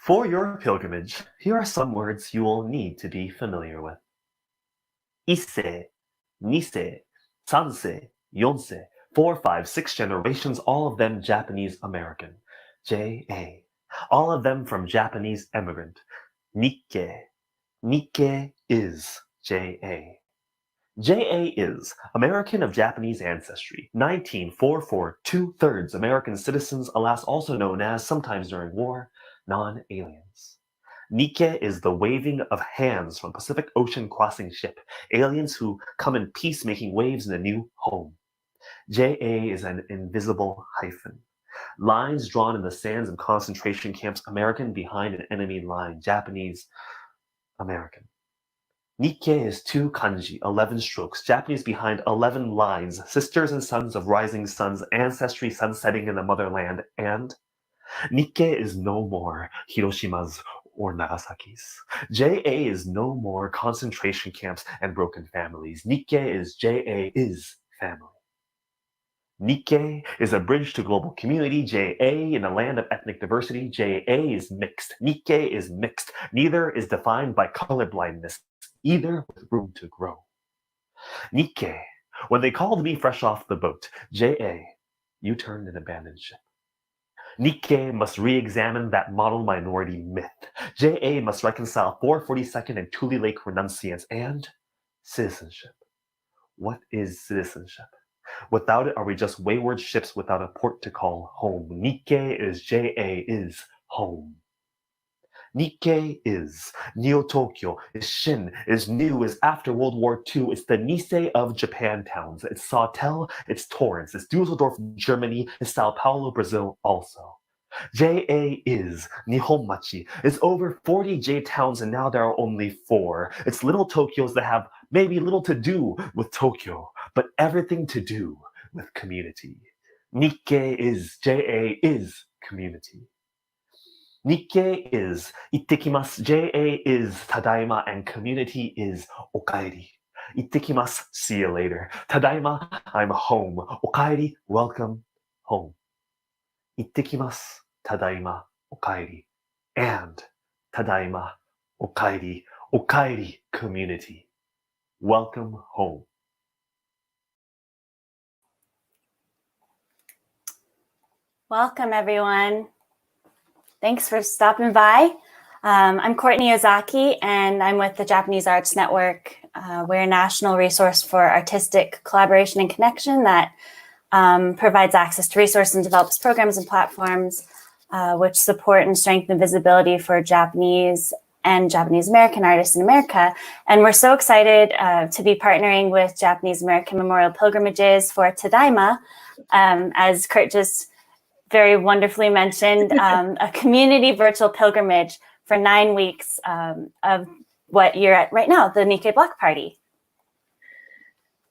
For your pilgrimage, here are some words you will need to be familiar with. Ise, Nisei, Sansei, Yonsei, 4, 5, 6 generations, all of them Japanese American. J.A. All of them from Japanese immigrant. Nikkei. Nikkei is J.A. J.A. is American of Japanese ancestry, 1944, 2/3 American citizens, alas also known as, sometimes during war, non-aliens. Nikkei is the waving of hands from Pacific Ocean crossing ship, aliens who come in peace making waves in a new home. J.A. is an invisible hyphen. Lines drawn in the sands of concentration camps, American behind an enemy line, Japanese, American. Nikkei is 2 kanji, 11 strokes, Japanese behind 11 lines, sisters and sons of rising suns, ancestry sunsetting in the motherland, and Nikkei is no more Hiroshima's or Nagasaki's. J.A. is no more concentration camps and broken families. Nikkei is J.A. is family. Nikkei is a bridge to global community. J.A. in a land of ethnic diversity. J.A. is mixed. Nikkei is mixed. Neither is defined by colorblindness, either with room to grow. Nikkei, when they called me fresh off the boat. J.A., you turned an abandoned ship. Nikkei must re-examine that model minority myth. J.A. must reconcile 442nd and Tule Lake renunciants and citizenship. What is citizenship? Without it, are we just wayward ships without a port to call home? Nikkei is J.A. is home. Nikkei is Neo-Tokyo, is Shin, is new, is after World War II. It's the Nisei of Japan towns. It's Sawtell, it's Torrance, it's Dusseldorf, Germany, it's Sao Paulo, Brazil also. J.A. is Nihonmachi. It's over 40 J towns and now there are only 4. It's little Tokyos that have maybe little to do with Tokyo, but everything to do with community. Nikkei is J.A. is community. Nikkei is ittekimasu, J.A. is tadaima, and community is okaeri. Ittekimasu, see you later. Tadaima, I'm home. Okaeri, welcome home. Ittekimasu, tadaima, okaeri. And tadaima, okaeri, okaeri, community. Welcome home. Welcome, everyone. Thanks for stopping by. I'm Courtney Ozaki, and I'm with the Japanese Arts Network. We're a national resource for artistic collaboration and connection that provides access to resources and develops programs and platforms which support and strengthen visibility for Japanese and Japanese American artists in America. And we're so excited to be partnering with Japanese American Memorial Pilgrimages for Tadaima, as Kurt just very wonderfully mentioned, a community virtual pilgrimage for 9 weeks of what you're at right now, the Nikkei Block Party.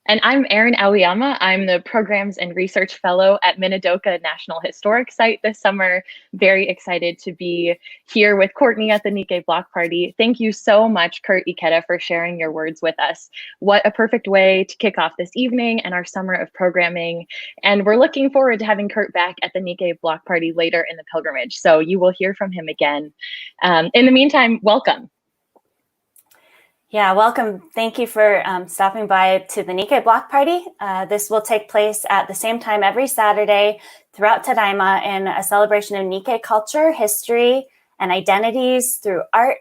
And I'm Erin Aoyama. I'm the Programs and Research Fellow at Minidoka National Historic Site this summer. Very excited to be here with Courtney at the Nikkei Block Party. Thank you so much, Kurt Ikeda, for sharing your words with us. What a perfect way to kick off this evening and our summer of programming. And we're looking forward to having Kurt back at the Nikkei Block Party later in the pilgrimage. So you will hear from him again. In the meantime, welcome. Yeah, welcome. Thank you for stopping by to the Nikkei Block Party. This will take place at the same time every Saturday throughout Tadaima in a celebration of Nikkei culture, history, and identities through art.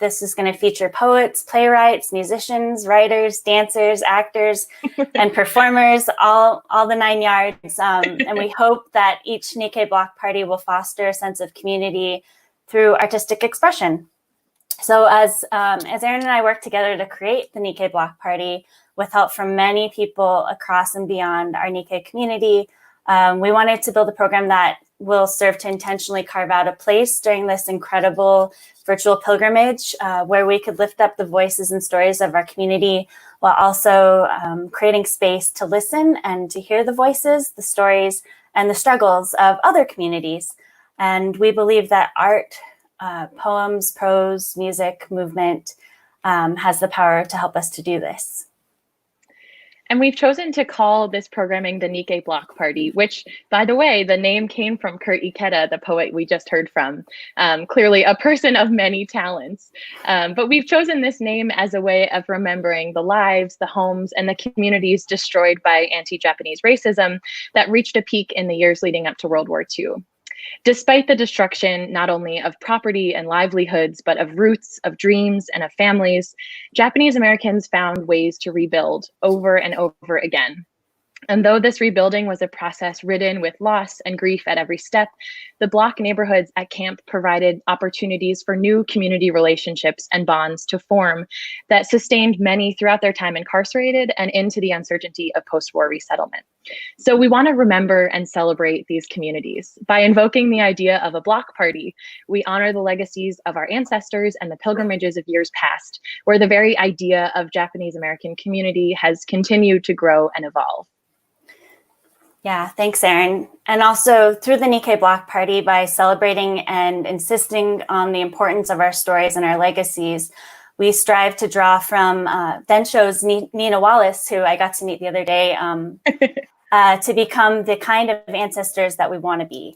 This is going to feature poets, playwrights, musicians, writers, dancers, actors, and performers, all the 9 yards. And we hope that each Nikkei Block Party will foster a sense of community through artistic expression. So as Erin and I work together to create the Nikkei Block Party with help from many people across and beyond our Nikkei community, we wanted to build a program that will serve to intentionally carve out a place during this incredible virtual pilgrimage where we could lift up the voices and stories of our community while also creating space to listen and to hear the voices, the stories, and the struggles of other communities. And we believe that art, poems, prose, music, movement has the power to help us to do this. And we've chosen to call this programming the Nikkei Block Party, which, by the way, the name came from Kurt Ikeda, the poet we just heard from, clearly a person of many talents. But we've chosen this name as a way of remembering the lives, the homes, and the communities destroyed by anti-Japanese racism that reached a peak in the years leading up to World War II. Despite the destruction, not only of property and livelihoods, but of roots, of dreams, and of families, Japanese Americans found ways to rebuild over and over again. And though this rebuilding was a process ridden with loss and grief at every step, the block neighborhoods at camp provided opportunities for new community relationships and bonds to form that sustained many throughout their time incarcerated and into the uncertainty of post-war resettlement. So we want to remember and celebrate these communities. By invoking the idea of a block party, we honor the legacies of our ancestors and the pilgrimages of years past, where the very idea of Japanese American community has continued to grow and evolve. Yeah, thanks, Erin. And also through the Nikkei Block Party, by celebrating and insisting on the importance of our stories and our legacies, we strive to draw from Densho's Nina Wallace, who I got to meet the other day, to become the kind of ancestors that we want to be.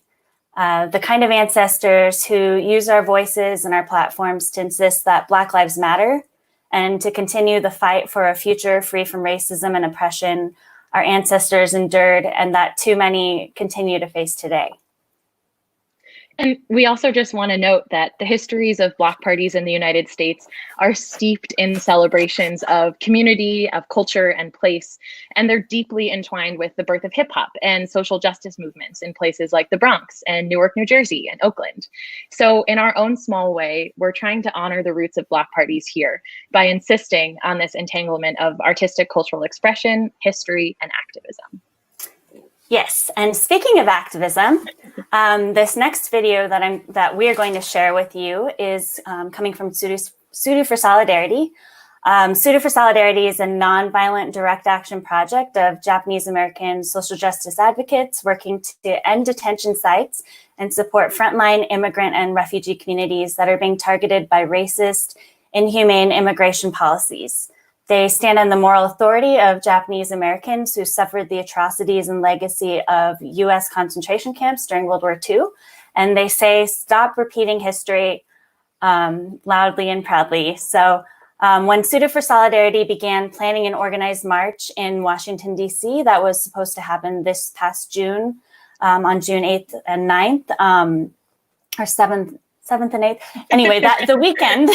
The kind of ancestors who use our voices and our platforms to insist that Black lives matter and to continue the fight for a future free from racism and oppression our ancestors endured and that too many continue to face today. And we also just want to note that the histories of block parties in the United States are steeped in celebrations of community, of culture and place, and they're deeply entwined with the birth of hip hop and social justice movements in places like the Bronx and Newark, New Jersey and Oakland. So in our own small way, we're trying to honor the roots of block parties here by insisting on this entanglement of artistic cultural expression, history, and activism. Yes, and speaking of activism, this next video that we are going to share with you is coming from Tsuru for Solidarity. Tsuru for Solidarity is a nonviolent direct action project of Japanese American social justice advocates working to end detention sites and support frontline immigrant and refugee communities that are being targeted by racist, inhumane immigration policies. They stand on the moral authority of Japanese Americans who suffered the atrocities and legacy of US concentration camps during World War II. And they say, stop repeating history loudly and proudly. So when Tsuru for Solidarity began planning an organized march in Washington, D.C., that was supposed to happen this past June, on June 8th and 9th, or 7th and 8th. Anyway, the weekend,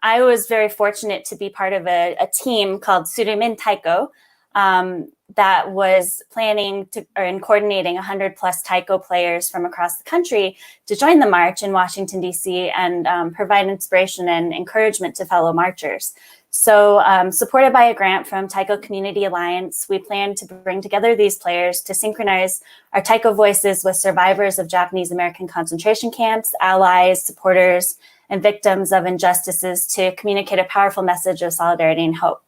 I was very fortunate to be part of a team called Tsuru-min Taiko that was planning and coordinating 100 plus Taiko players from across the country to join the march in Washington, D.C. and provide inspiration and encouragement to fellow marchers. So supported by a grant from Taiko Community Alliance, we plan to bring together these players to synchronize our Taiko voices with survivors of Japanese American concentration camps, allies, supporters, and victims of injustices to communicate a powerful message of solidarity and hope.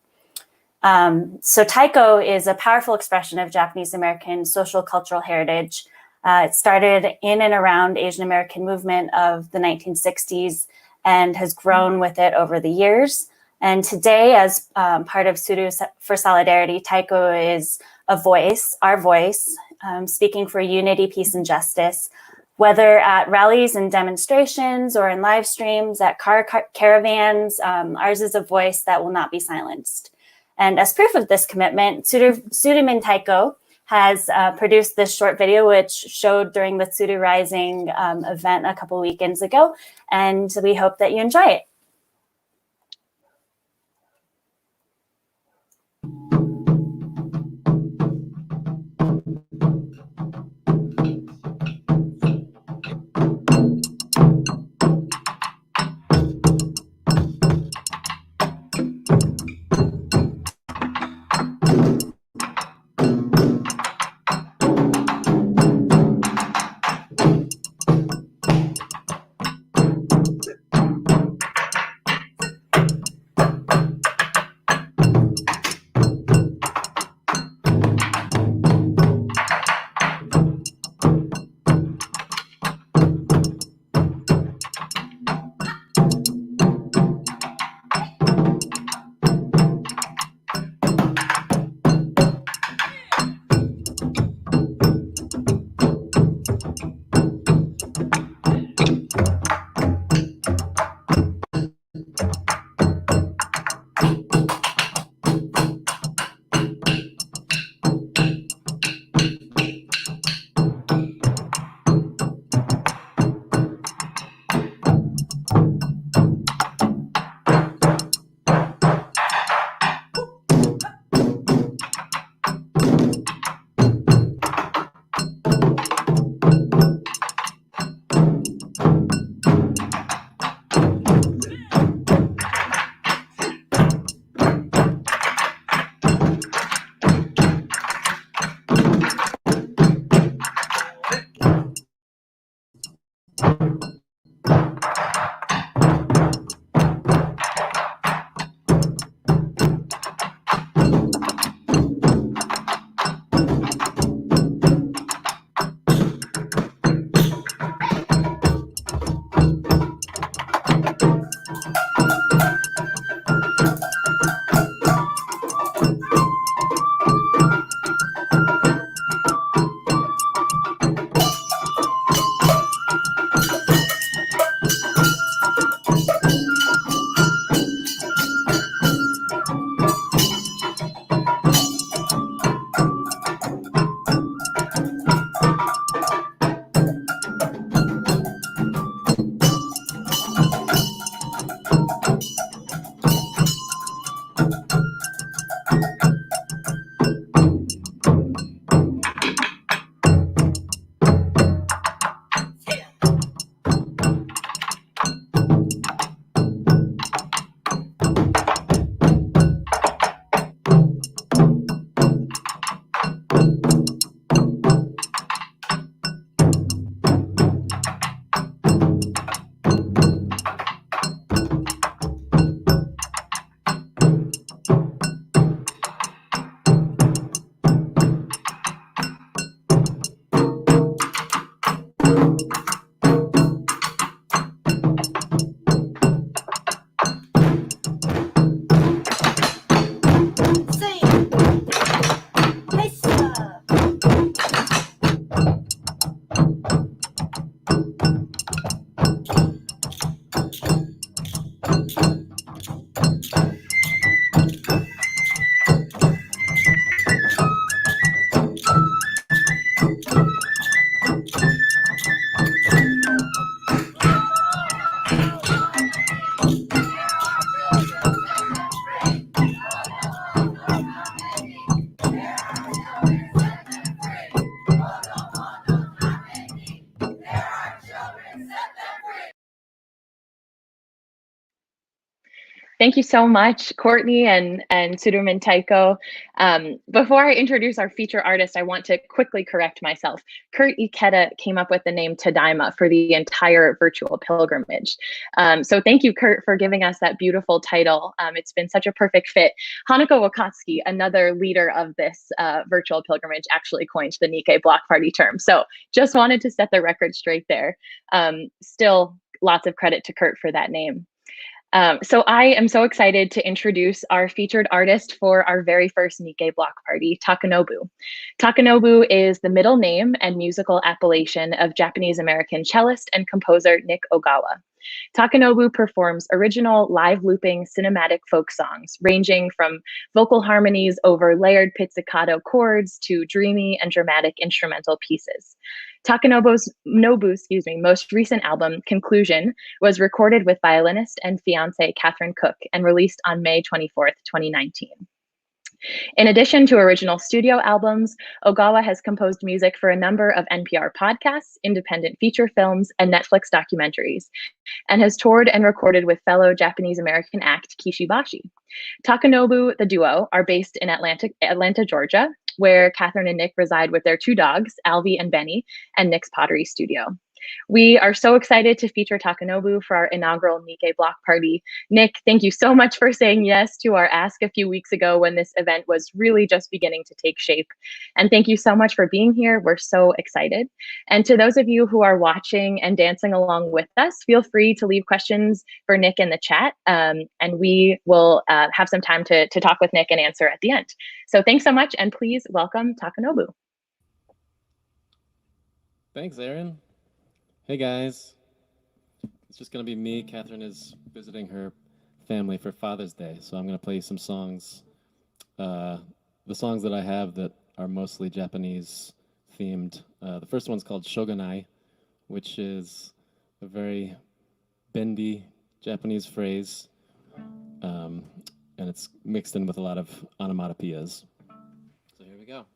So Taiko is a powerful expression of Japanese American social cultural heritage. It started in and around Asian American movement of the 1960s and has grown with it over the years. And today, as part of Tsuru for Solidarity, Taiko is a voice, our voice, speaking for unity, peace, and justice, whether at rallies and demonstrations or in live streams, at caravans. Ours is a voice that will not be silenced. And as proof of this commitment, Tsuru-min Taiko has produced this short video, which showed during the Tsuru Rising event a couple weekends ago, and we hope that you enjoy it. Thank you so much, Courtney and Tsuru-min Taiko. Before I introduce our feature artist, I want to quickly correct myself. Kurt Ikeda came up with the name Tadaima for the entire virtual pilgrimage. So thank you, Kurt, for giving us that beautiful title. It's been such a perfect fit. Hanako Wakatsuki, another leader of this virtual pilgrimage, actually coined the Nikkei Block Party term. So just wanted to set the record straight there. Still, lots of credit to Kurt for that name. So I am so excited to introduce our featured artist for our very first Nikkei Block Party, Takénobu. Takénobu is the middle name and musical appellation of Japanese-American cellist and composer Nick Ogawa. Takénobu performs original live looping cinematic folk songs, ranging from vocal harmonies over layered pizzicato chords to dreamy and dramatic instrumental pieces. Takénobu's most recent album, Conclusion, was recorded with violinist and fiancée Catherine Cook and released on May 24th, 2019. In addition to original studio albums, Ogawa has composed music for a number of NPR podcasts, independent feature films, and Netflix documentaries, and has toured and recorded with fellow Japanese-American act Kishibashi. Takénobu, the duo, are based in Atlanta, Georgia, where Catherine and Nick reside with their two dogs, Alvy and Benny, and Nick's pottery studio. We are so excited to feature Takénobu for our inaugural Nikkei Block Party. Nick, thank you so much for saying yes to our ask a few weeks ago when this event was really just beginning to take shape. And thank you so much for being here. We're so excited. And to those of you who are watching and dancing along with us, feel free to leave questions for Nick in the chat, and we will have some time to talk with Nick and answer at the end. So thanks so much, and please welcome Takénobu. Thanks, Erin. Hey guys, it's just gonna be me. Catherine is visiting her family for Father's Day, so I'm gonna play some songs. The songs that I have that are mostly Japanese themed. The first one's called Shogunai, which is a very bendy Japanese phrase, and it's mixed in with a lot of onomatopoeias. So here we go.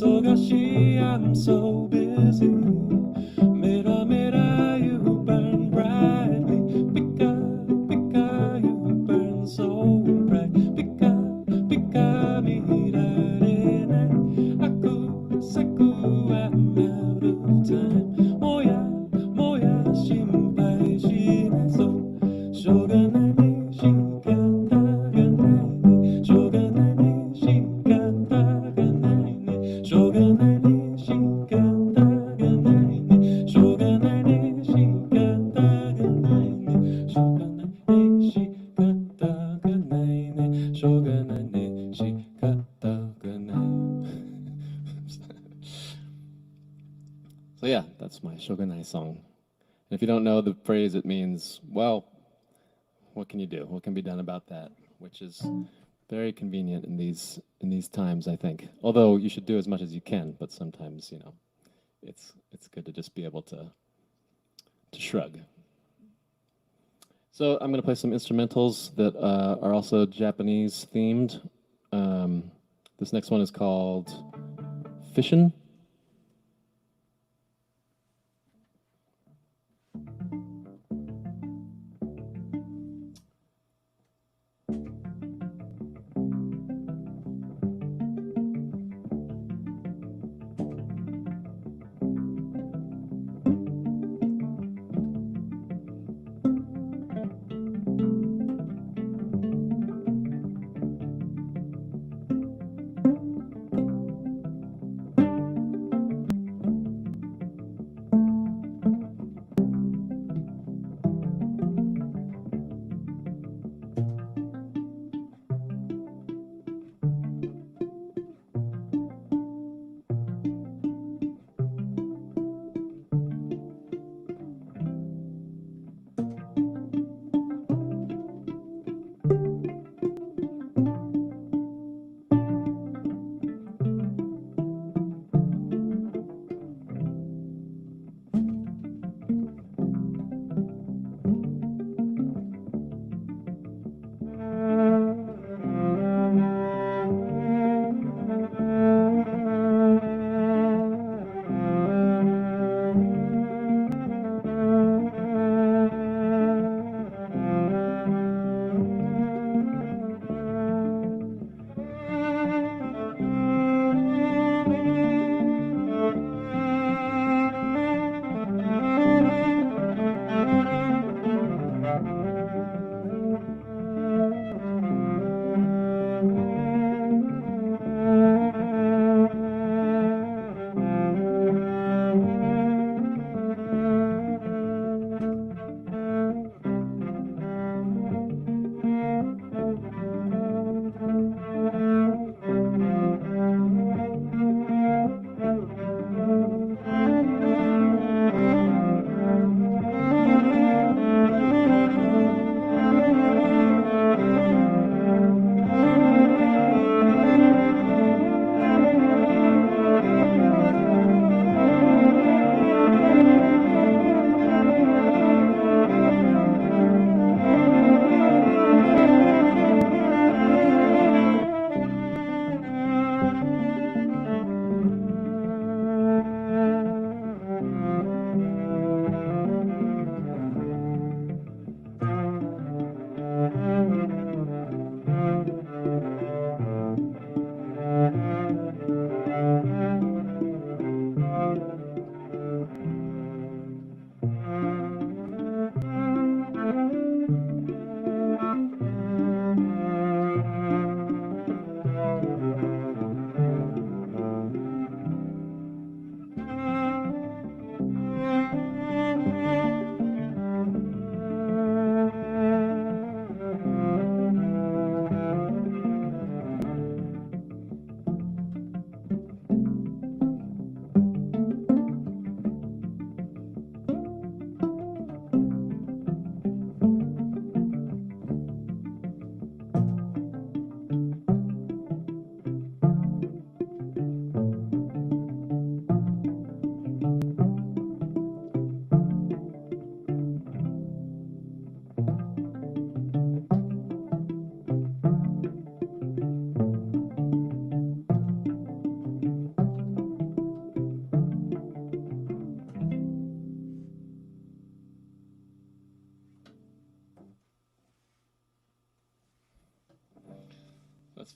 Sogashi, I'm so busy. Mera mera, you burn brightly. Pika pika, you burn so bright. Pika pika, mirarene. Aku saku, I'm out of time. Moya moya, shinpai shinai. So shoganai ni shikata ga nai ni. Shoganai ni shikata ga nai ni. Shoganai ni shikata ga nai ni. Shoganai ni shikata ga nai ni. Shoganai ni shikata ga nai ni. Shoganai ni shikata ga nai. So yeah, that's my Shogunai song. And if you don't know the phrase, it means, well, what can you do? What can be done about that? Which is very convenient in these times, I think. Although you should do as much as you can, but sometimes, you know, it's good to just be able to shrug. So I'm going to play some instrumentals that are also Japanese themed. This next one is called Fishin'.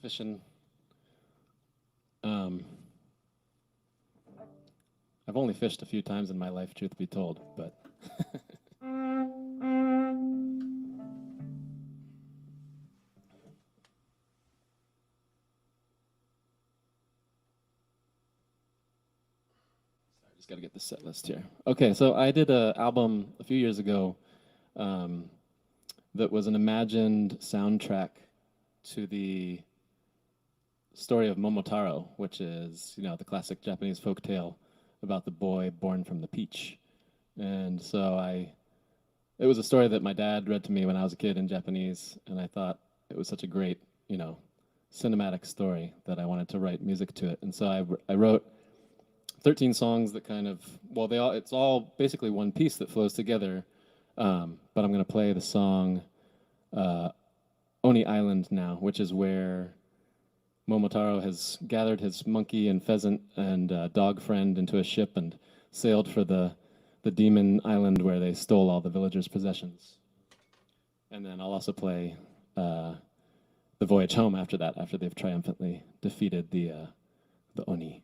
fishing. I've only fished a few times in my life, truth be told, but just got to get the set list here. Okay, so I did an album a few years ago that was an imagined soundtrack to the story of Momotaro, which is, you know, the classic Japanese folktale about the boy born from the peach. And so it was a story that my dad read to me when I was a kid in Japanese, and I thought it was such a great, you know, cinematic story that I wanted to write music to it. And so I wrote 13 songs that kind of, well, it's all basically one piece that flows together, but I'm going to play the song Oni Island now, which is where Momotaro has gathered his monkey and pheasant and dog friend into a ship and sailed for the demon island where they stole all the villagers' possessions. And then I'll also play the voyage home after that, after they've triumphantly defeated the Oni.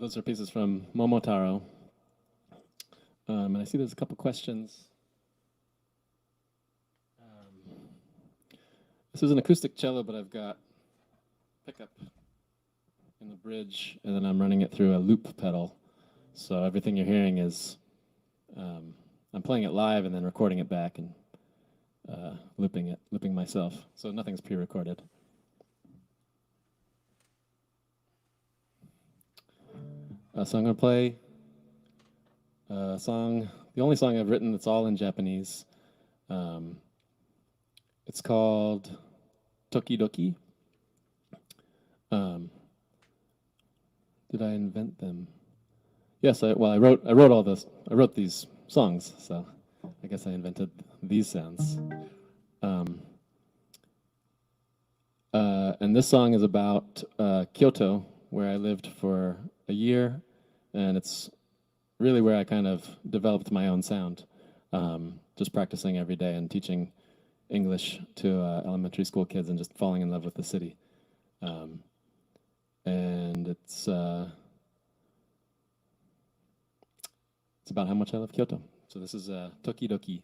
those are pieces from Momotaro. And I see there's a couple questions. This is an acoustic cello, but I've got pickup in the bridge, and then I'm running it through a loop pedal. So everything you're hearing is, I'm playing it live and then recording it back and looping myself. So nothing's pre-recorded. So I'm going to play a song, the only song I've written that's all in Japanese. It's called Tokidoki. Did I invent them? Yes, I wrote all this. I wrote these songs, so I guess I invented these sounds. And this song is about Kyoto, where I lived for a year, and it's really where I kind of developed my own sound, just practicing every day and teaching English to elementary school kids and just falling in love with the city. And it's about how much I love Kyoto. So this is Tokidoki.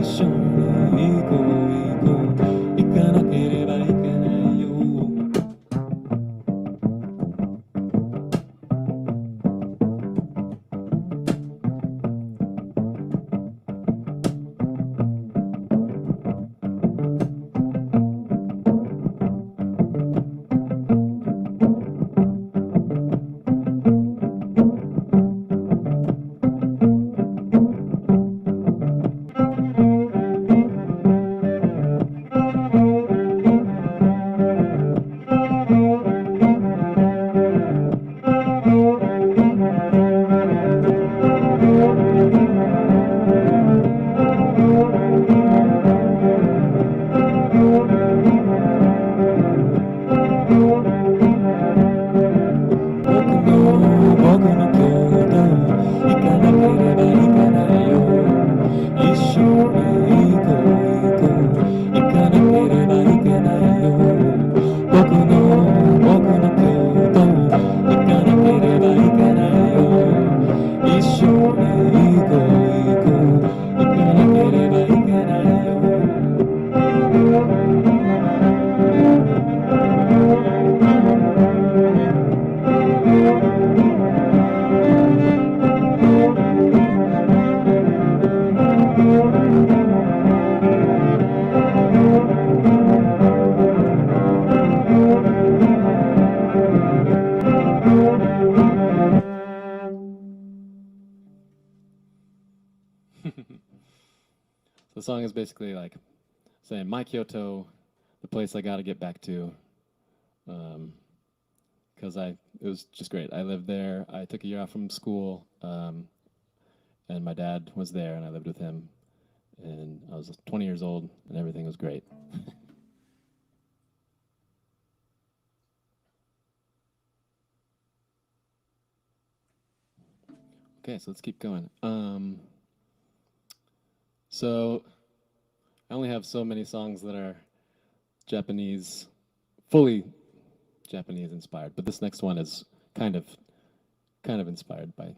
一緒に行こう行こう行かなければいけないよThe song is basically like saying, my Kyoto, the place I got to get back to, because it was just great. I lived there. I took a year off from school, and my dad was there, and I lived with him. And I was 20 years old, and everything was great. Okay, so let's keep going. So I only have so many songs that are Japanese, fully Japanese inspired, but this next one is kind of inspired by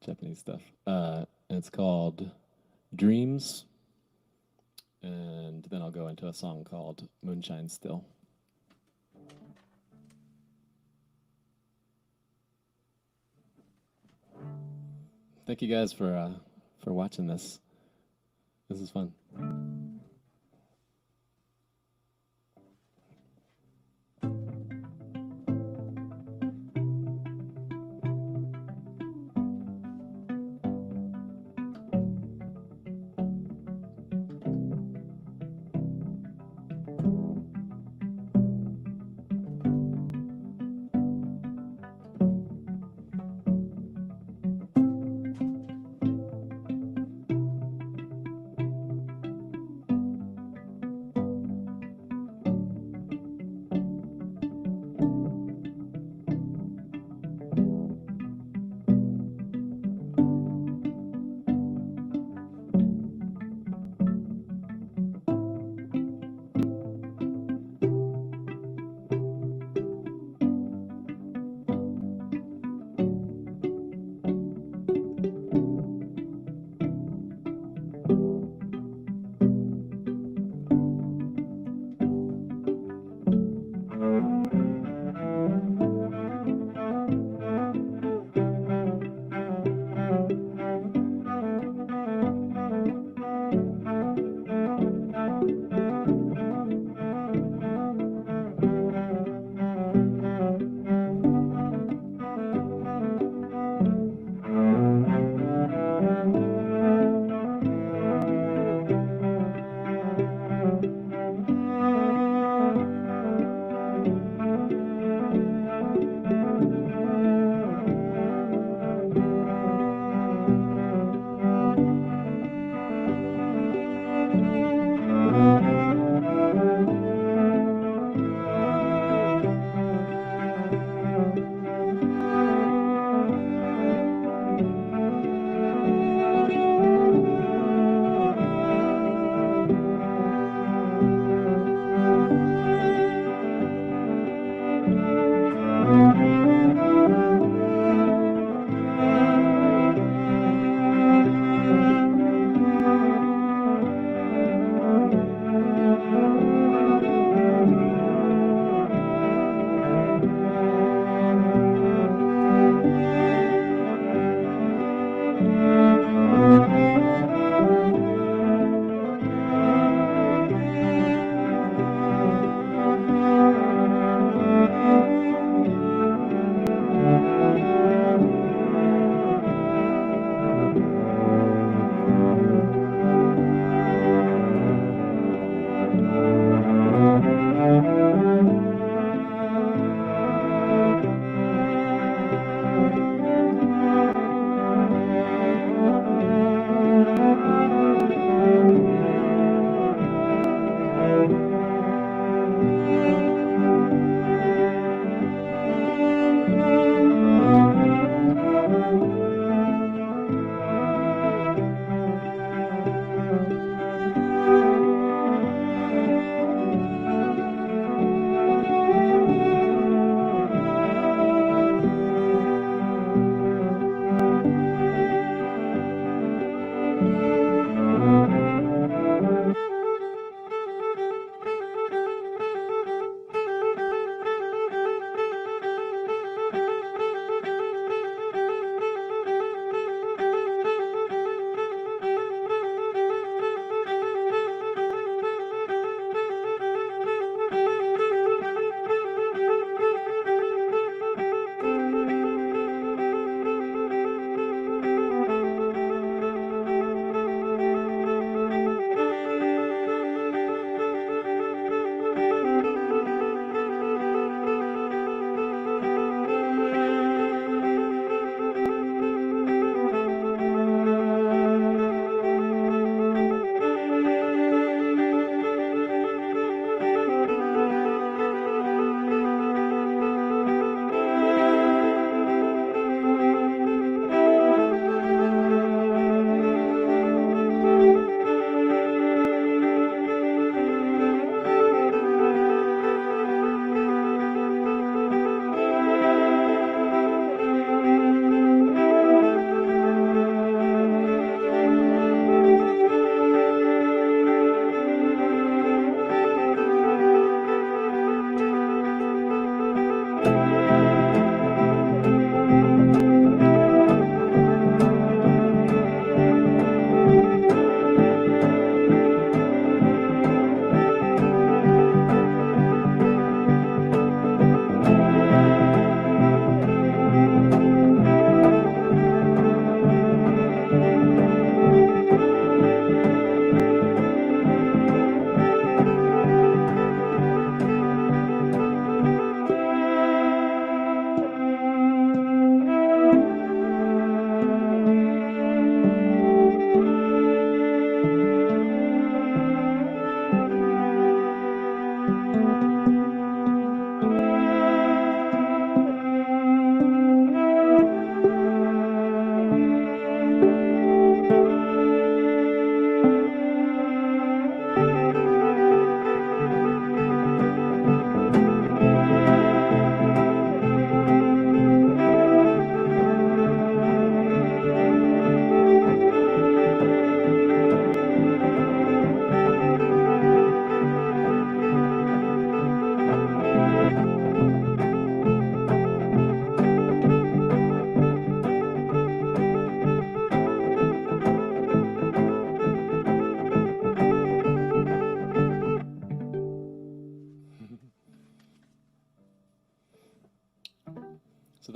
Japanese stuff. And it's called Dreams, and then I'll go into a song called Moonshine Still. Thank you guys for watching this. This is fun.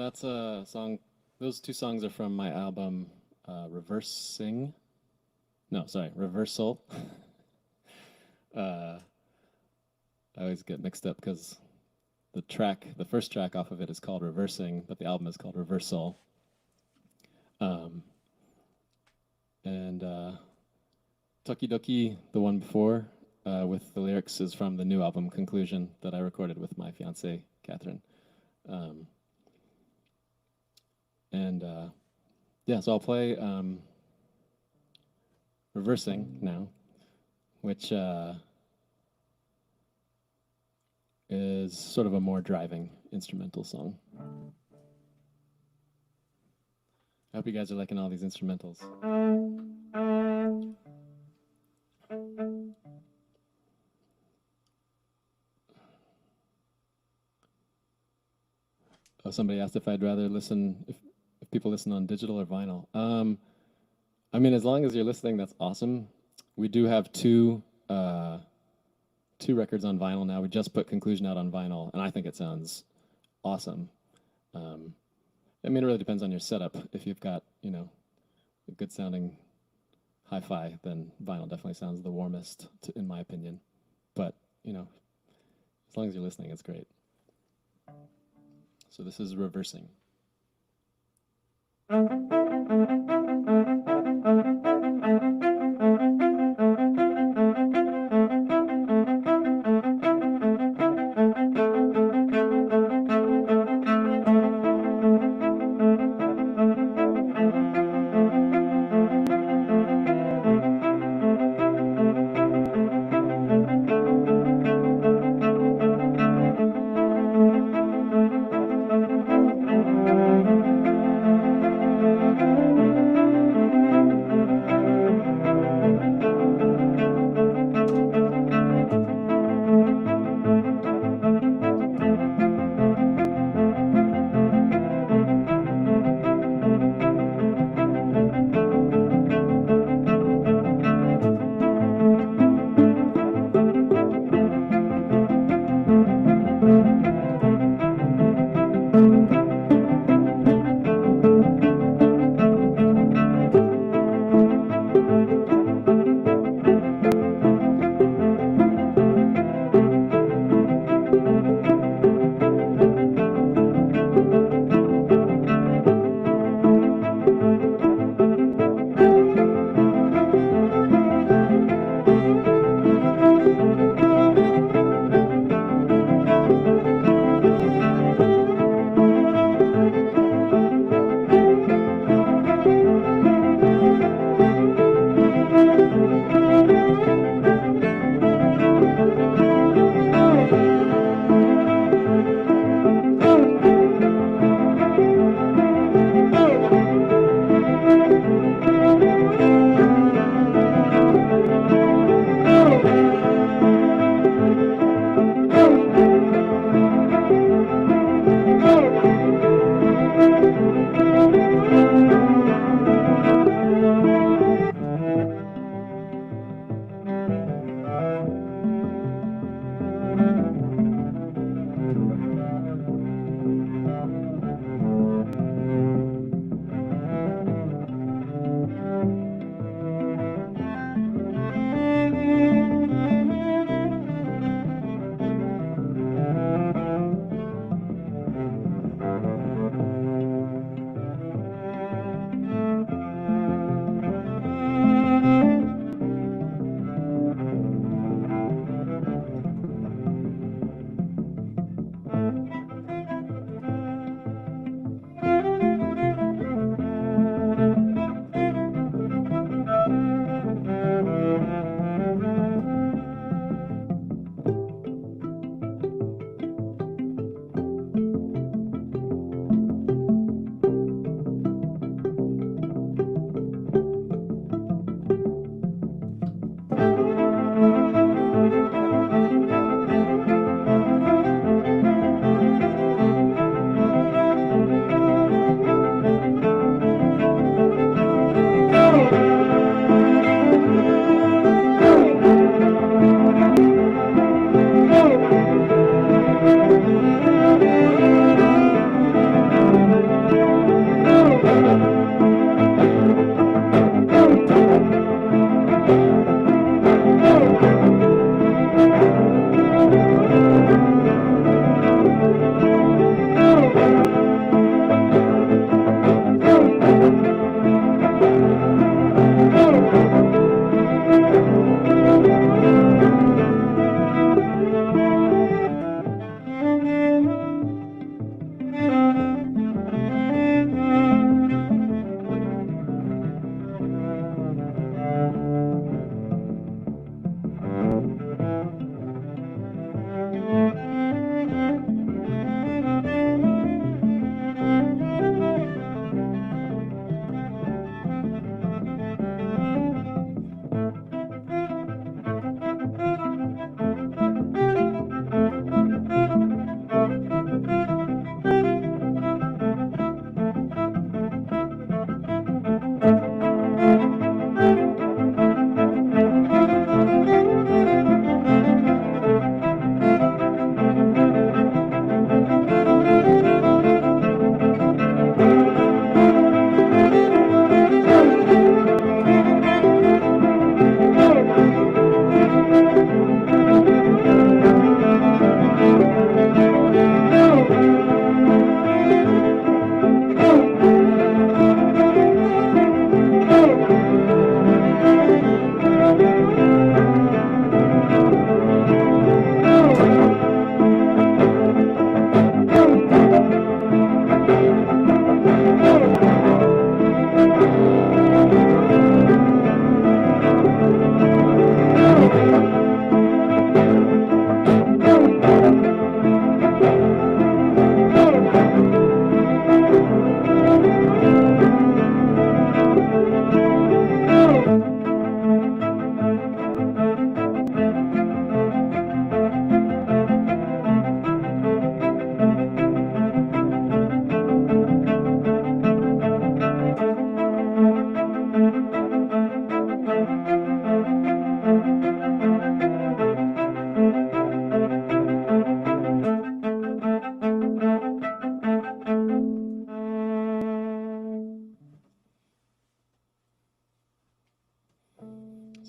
that's a song. Those two songs are from my album Reversing. No, sorry, Reversal. I always get mixed up because the first track off of it is called Reversing, but the album is called Reversal. And Tokidoki, the one before, with the lyrics, is from the new album Conclusion that I recorded with my fiancée, Catherine. Yeah, so I'll play Reversing now, which is sort of a more driving instrumental song. I hope you guys are liking all these instrumentals. Oh, somebody asked if I'd rather listen, if people listen on digital or vinyl. I mean, as long as you're listening, that's awesome. We do have two records on vinyl now. We just put Conclusion out on vinyl, and I think it sounds awesome. I mean, it really depends on your setup. If you've got, a good sounding hi-fi, then vinyl definitely sounds the warmest, in my opinion. But, as long as you're listening, it's great. So this is Reversing.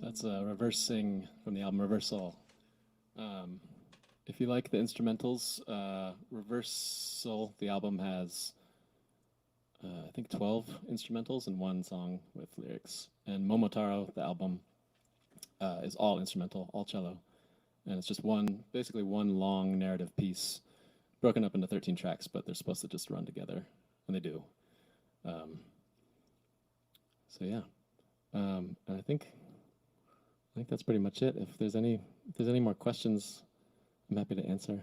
So that's a reversing from the album Reversal. If you like the instrumentals, Reversal, the album has, I think 12 instrumentals and one song with lyrics. And Momotaro, the album, is all instrumental, all cello. And it's just basically one long narrative piece, broken up into 13 tracks, but they're supposed to just run together, and they do. So yeah, and I think that's pretty much it. If there's any more questions, I'm happy to answer.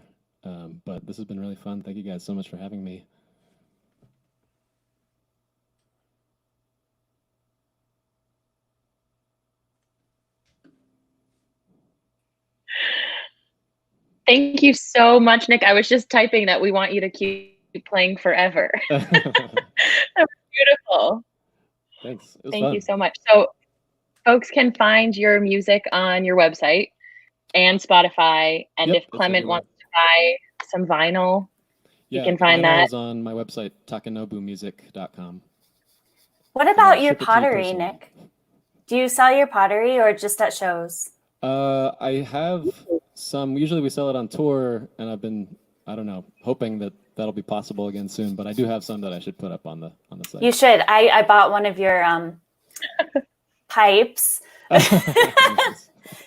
But this has been really fun. Thank you guys so much for having me. Thank you so much, Nick. I was just typing that we want you to keep playing forever. That was beautiful. Thanks. It was Thank fun. you so much. So folks can find your music on your website and Spotify. And Yep, if it's Clement everywhere. wants to buy some vinyl, you can find vinyl that. is on my website, takenobumusic.com. What about I'll your ship it to you pottery, personally. Nick? Do you sell your pottery or just at shows? I have some. Usually we sell it on tour, and I've been, I don't know, hoping that that'll be possible again soon. But I do have some that I should put up on the site. You should. I bought one of your pipes.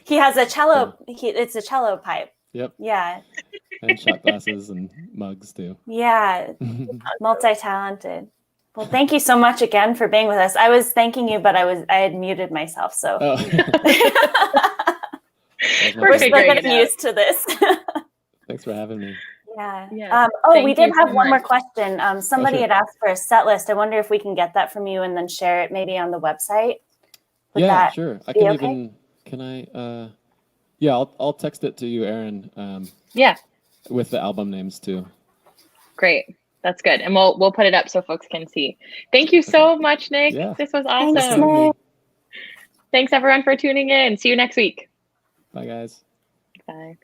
He has a cello. It's a cello pipe. Yep. Yeah. And shot glasses and mugs too. Yeah. Multi-talented. Well, thank you so much again for being with us. I was thanking you, but I had muted myself, so we're still getting used to this. Thanks for having me. Yeah. We Thank did you have so one more much. question. Somebody sure. had asked for a set list. I wonder if we can get that from you and then share it maybe on the website. Would Yeah, that sure. I be can okay? even. Can I? Yeah, I'll text it to you, Erin. Yeah, With the album names too. great. That's good. And we'll put it up so folks can see. Thank you so much, Nick. Yeah. This was Thanks, awesome. Nick. Thanks everyone for tuning in. See you next week. Bye, guys. Bye.